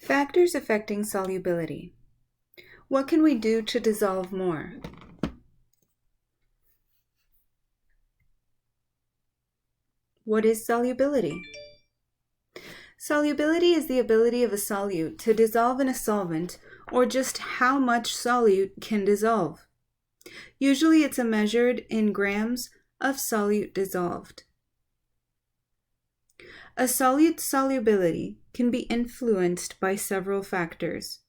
Factors affecting solubility. What can we do to dissolve more? What is solubility? Solubility is the ability of a solute to dissolve in a solvent, or just how much solute can dissolve. Usually it's measured in grams of solute dissolved. A solute's solubility can be influenced by several factors.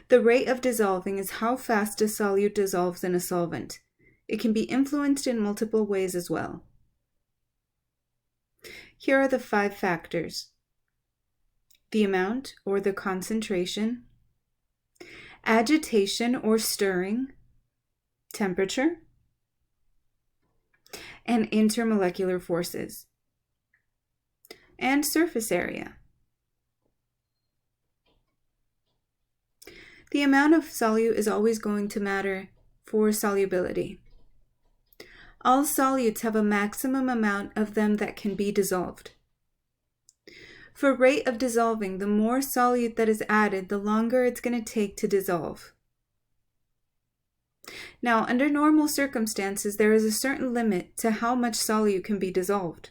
The rate of dissolving is how fast a solute dissolves in a solvent. It can be influenced in multiple ways as well. Here are the 5 factors: the amount or the concentration, agitation or stirring, temperature, and intermolecular forces, and surface area. The amount of solute is always going to matter for solubility. All solutes have a maximum amount of them that can be dissolved. For rate of dissolving, the more solute that is added, the longer it's going to take to dissolve. Now, under normal circumstances, there is a certain limit to how much solute can be dissolved.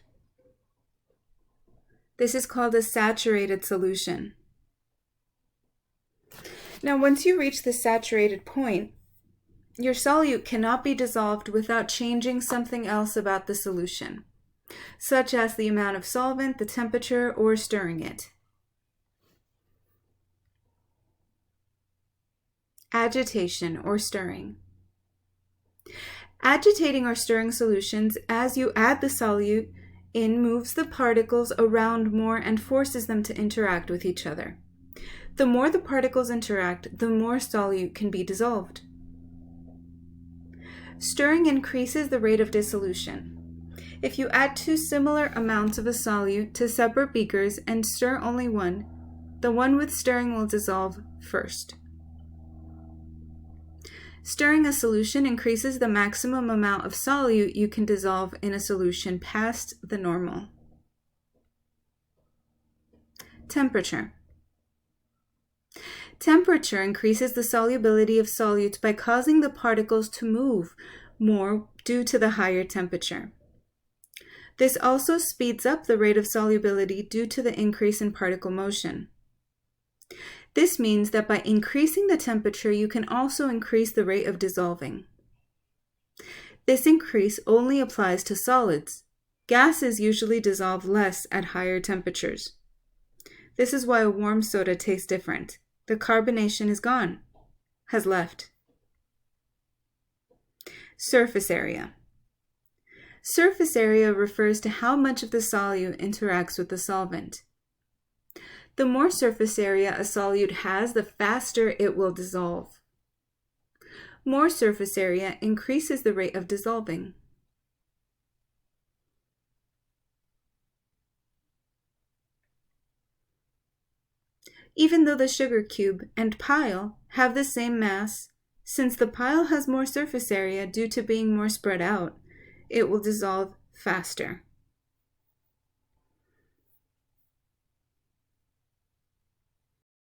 This is called a saturated solution. Now, once you reach the saturated point, your solute cannot be dissolved without changing something else about the solution, such as the amount of solvent, the temperature, or stirring it. Agitation or stirring. Agitating or stirring solutions as you add the solute in moves the particles around more and forces them to interact with each other. The more the particles interact, the more solute can be dissolved. Stirring increases the rate of dissolution. If you add 2 similar amounts of a solute to separate beakers and stir only one, the one with stirring will dissolve first. Stirring a solution increases the maximum amount of solute you can dissolve in a solution past the normal. Temperature. Temperature increases the solubility of solutes by causing the particles to move more due to the higher temperature. This also speeds up the rate of solubility due to the increase in particle motion. This means that by increasing the temperature, you can also increase the rate of dissolving. This increase only applies to solids. Gases usually dissolve less at higher temperatures. This is why a warm soda tastes different. The carbonation is gone, has left. Surface area. Surface area refers to how much of the solute interacts with the solvent. The more surface area a solute has, the faster it will dissolve. More surface area increases the rate of dissolving. Even though the sugar cube and pile have the same mass, since the pile has more surface area due to being more spread out, it will dissolve faster.